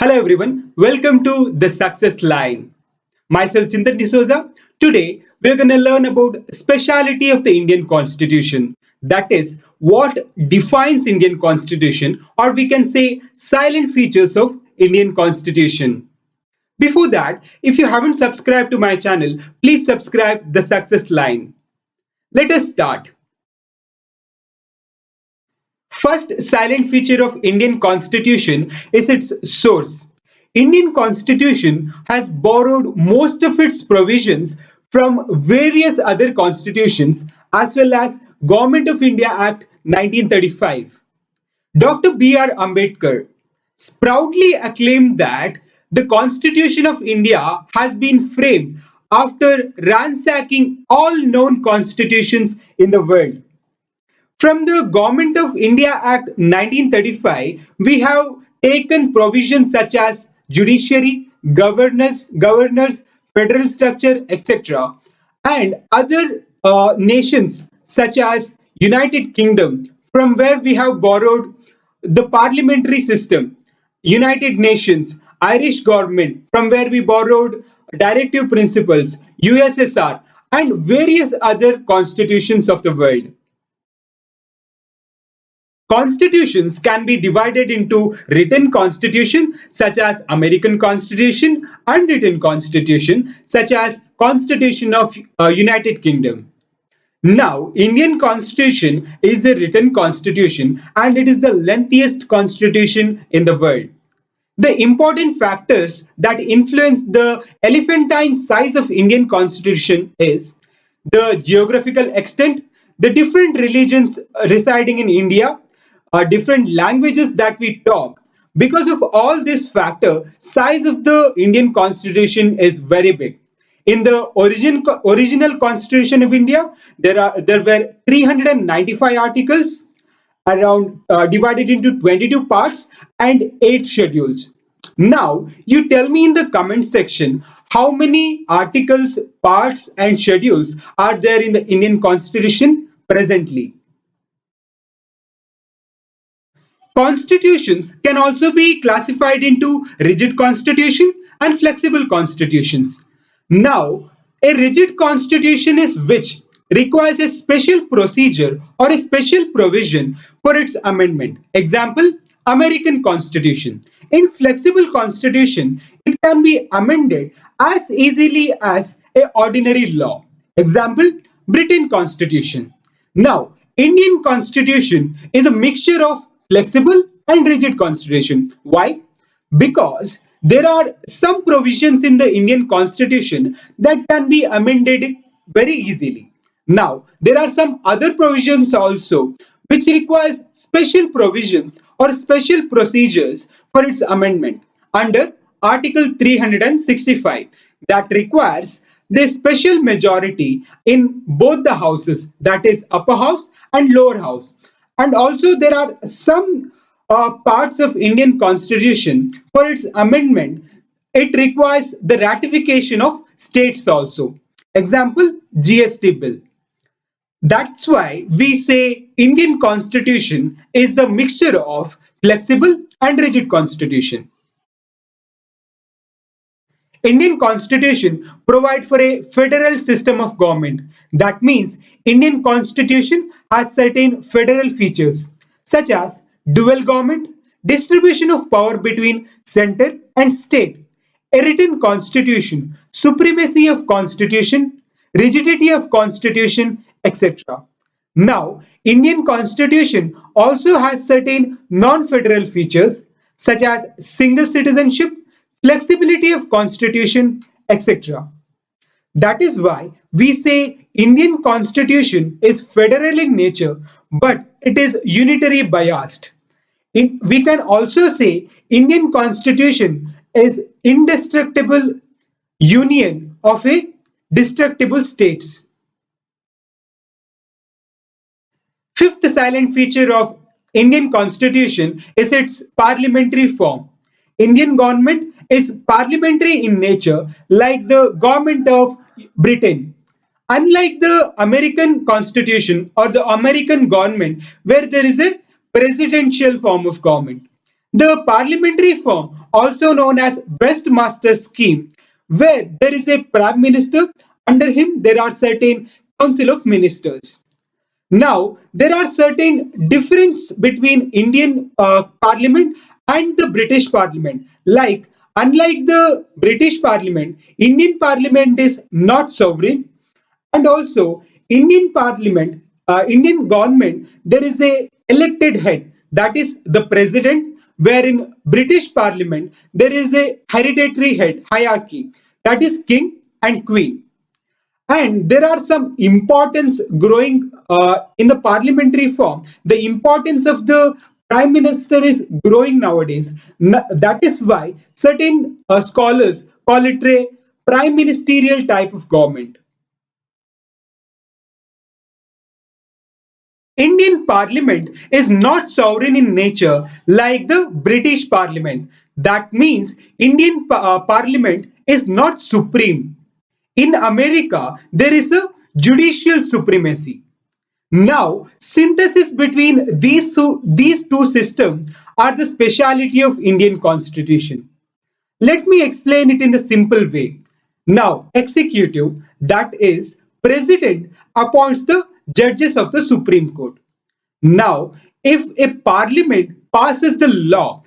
Hello everyone, welcome to The Success Line. Myself Chintan D'Souza. Today we're going to learn about speciality of the Indian Constitution. That is what defines Indian Constitution, or we can say silent features of Indian Constitution. Before that, if you haven't subscribed to my channel, please subscribe The Success Line. Let us start. First silent feature of Indian Constitution is its source. Indian Constitution has borrowed most of its provisions from various other constitutions as well as Government of India Act 1935. Dr. B.R. Ambedkar proudly acclaimed that the Constitution of India has been framed after ransacking all known constitutions in the world. From the Government of India Act 1935, we have taken provisions such as judiciary, governors, federal structure, etc., and other nations such as United Kingdom, from where we have borrowed the parliamentary system, United Nations, Irish government, from where we borrowed directive principles, USSR, and various other constitutions of the world. Constitutions can be divided into written constitution such as American Constitution, unwritten constitution such as Constitution of United Kingdom. Now, Indian Constitution is the written constitution and it is the lengthiest constitution in the world. The important factors that influence the elephantine size of Indian Constitution is the geographical extent, the different religions residing in India, different languages that we talk. Because of all this factor, size of the Indian Constitution is very big. In the original Constitution of India, there were 395 articles, around divided into 22 parts and 8 schedules. Now, you tell me in the comment section how many articles, parts, and schedules are there in the Indian Constitution presently. Constitutions can also be classified into rigid constitution and flexible constitutions. Now, a rigid constitution is which requires a special procedure or a special provision for its amendment. Example, American Constitution. In flexible constitution, it can be amended as easily as a ordinary law. Example, Britain Constitution. Now, Indian Constitution is a mixture of flexible and rigid constitution. Why? Because there are some provisions in the Indian Constitution that can be amended very easily. Now, there are some other provisions also which requires special provisions or special procedures for its amendment under Article 365 that requires the special majority in both the houses, that is upper house and lower house. And also there are some parts of Indian Constitution for its amendment. It requires the ratification of states also. Example, GST bill. That's why we say Indian Constitution is the mixture of flexible and rigid constitution. Indian Constitution provide for a federal system of government. That means Indian Constitution has certain federal features such as dual government, distribution of power between center and state, a written constitution, supremacy of constitution, rigidity of constitution, etc. Now, Indian Constitution also has certain non-federal features such as single citizenship, flexibility of constitution, etc. That is why we say Indian Constitution is federal in nature, but it is unitary biased. We can also say Indian Constitution is indestructible union of a destructible states. Fifth silent feature of Indian Constitution is its parliamentary form. Indian government is parliamentary in nature like the government of Britain. Unlike the American Constitution or the American government where there is a presidential form of government. The parliamentary form, also known as Westminster scheme, where there is a prime minister, under him there are certain council of ministers. Now, there are certain difference between Indian Parliament and the British Parliament. Like, unlike the British Parliament, Indian Parliament is not sovereign, and also Indian Parliament, Indian government, there is a elected head, that is the president, where in British Parliament there is a hereditary head hierarchy, that is king and queen. And there are some importance growing in the parliamentary form. The importance of the prime minister is growing nowadays. That is why certain scholars call it a prime ministerial type of government. Indian parliament is not sovereign in nature like the British parliament. That means Indian parliament is not supreme. In America, there is a judicial supremacy. Now, synthesis between these two systems are the speciality of Indian constitution. Let me explain it in the simple way. Now, executive, that is, president appoints the judges of the Supreme Court. Now, if a parliament passes the law,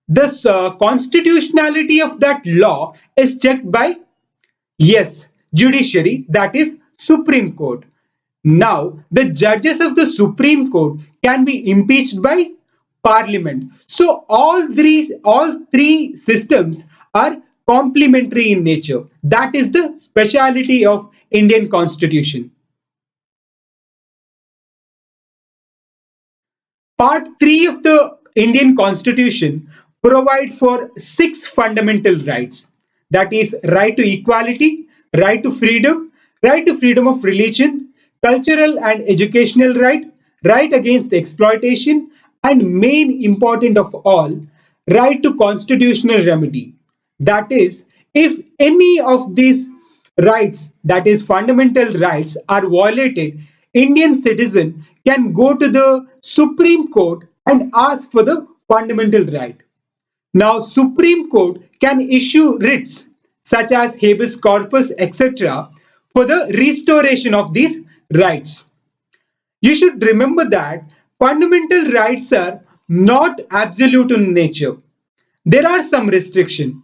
the constitutionality of that law is checked by, yes, judiciary, that is Supreme Court. Now, the judges of the Supreme Court can be impeached by Parliament. So all three systems are complementary in nature. That is the speciality of Indian Constitution. Part 3 of the Indian Constitution provide for 6 fundamental rights. That is right to equality, right to freedom of religion, cultural and educational right, right against exploitation, and main important of all, right to constitutional remedy. That is, if any of these rights, that is fundamental rights, are violated, Indian citizen can go to the Supreme Court and ask for the fundamental right. Now, Supreme Court can issue writs such as habeas corpus, etc., for the restoration of these rights. You should remember that fundamental rights are not absolute in nature. There are some restrictions.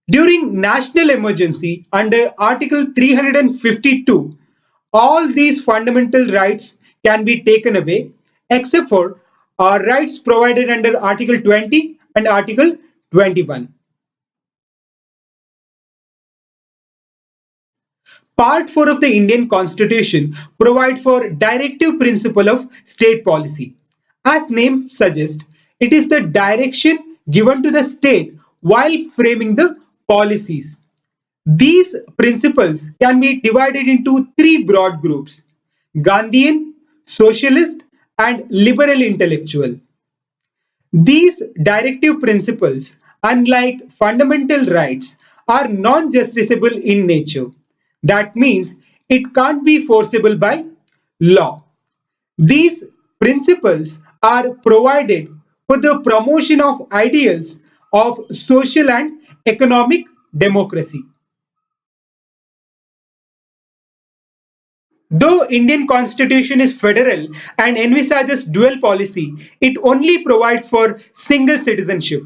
During national emergency under Article 352, all these fundamental rights can be taken away except for rights provided under Article 20 and Article 21. Part 4 of the Indian Constitution provide for directive principle of state policy. As name suggests, it is the direction given to the state while framing the policies. These principles can be divided into three broad groups: Gandhian, socialist, and liberal intellectual. These directive principles, unlike fundamental rights, are non justiciable in nature. That means it can't be forcible by law. These principles are provided for the promotion of ideals of social and economic democracy. Though Indian constitution is federal and envisages dual policy, it only provides for single citizenship.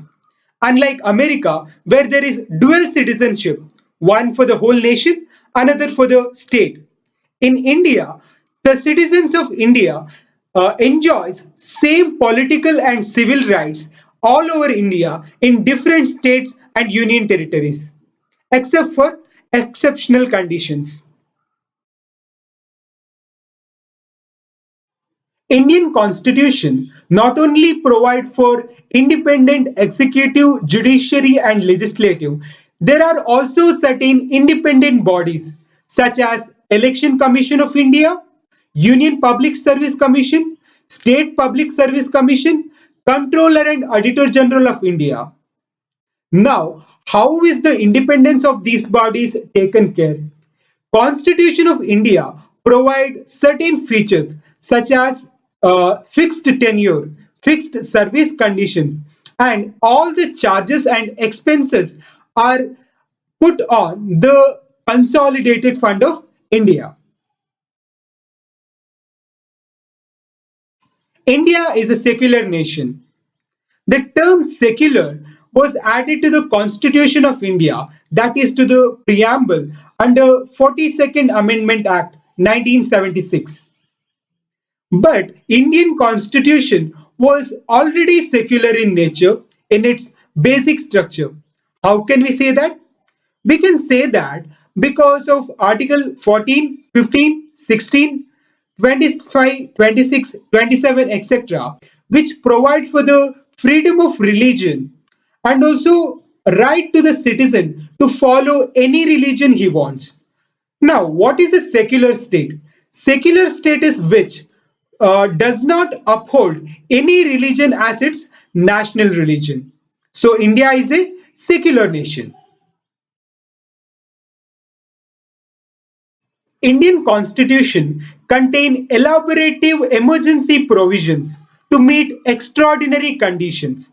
Unlike America, where there is dual citizenship, one for the whole nation, another for the state. In India, the citizens of India enjoys same political and civil rights all over India in different states and union territories, except for exceptional conditions. Indian constitution not only provide for independent executive, judiciary and legislative, there are also certain independent bodies such as Election Commission of India, Union Public Service Commission, State Public Service Commission, Comptroller and Auditor General of India. Now, how is the independence of these bodies taken care? Constitution of India provide certain features such as fixed tenure, fixed service conditions, and all the charges and expenses are put on the consolidated fund of India. India is a secular nation. The term secular was added to the Constitution of India, that is to the preamble under 42nd Amendment Act 1976. But Indian Constitution was already secular in nature in its basic structure. How can we say that? We can say that because of Article 14, 15, 16, 25, 26, 27, etc., which provide for the freedom of religion and also right to the citizen to follow any religion he wants. Now, what is a secular state? Secular state is which does not uphold any religion as its national religion. So, India is a secular nation. Indian Constitution contain elaborative emergency provisions to meet extraordinary conditions.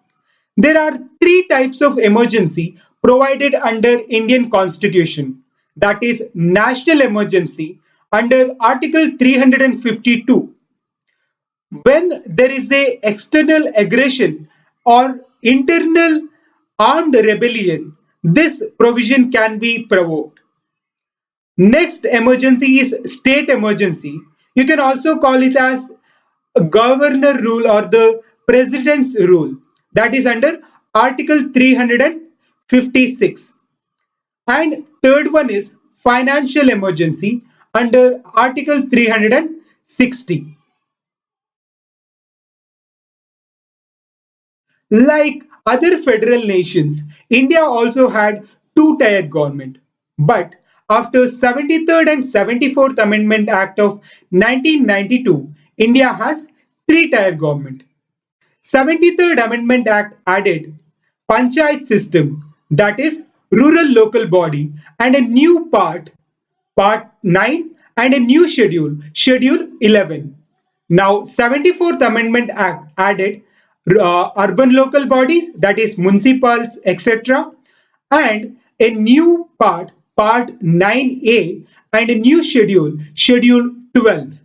There are three types of emergency provided under Indian Constitution. That is national emergency under Article 352 when there is a external aggression or internal armed rebellion, this provision can be provoked. Next emergency is state emergency. You can also call it as a governor rule or the president's rule. That is under Article 356. And third one is financial emergency under Article 360. Like other federal nations, India also had two-tier government. But after 73rd and 74th Amendment Act of 1992, India has three-tier government. 73rd Amendment Act added Panchayat system, that is rural local body, and a new part 9, and a new schedule, Schedule 11. Now, 74th Amendment Act added urban local bodies, that is municipals, etc., and a new part 9A, and a new schedule, Schedule 12.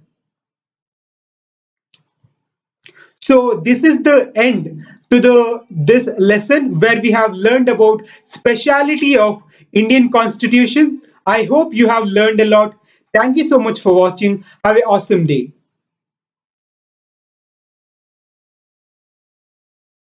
So this is the end to the this lesson where we have learned about speciality of Indian Constitution. I hope you have learned a lot. Thank you so much for watching. Have an awesome day.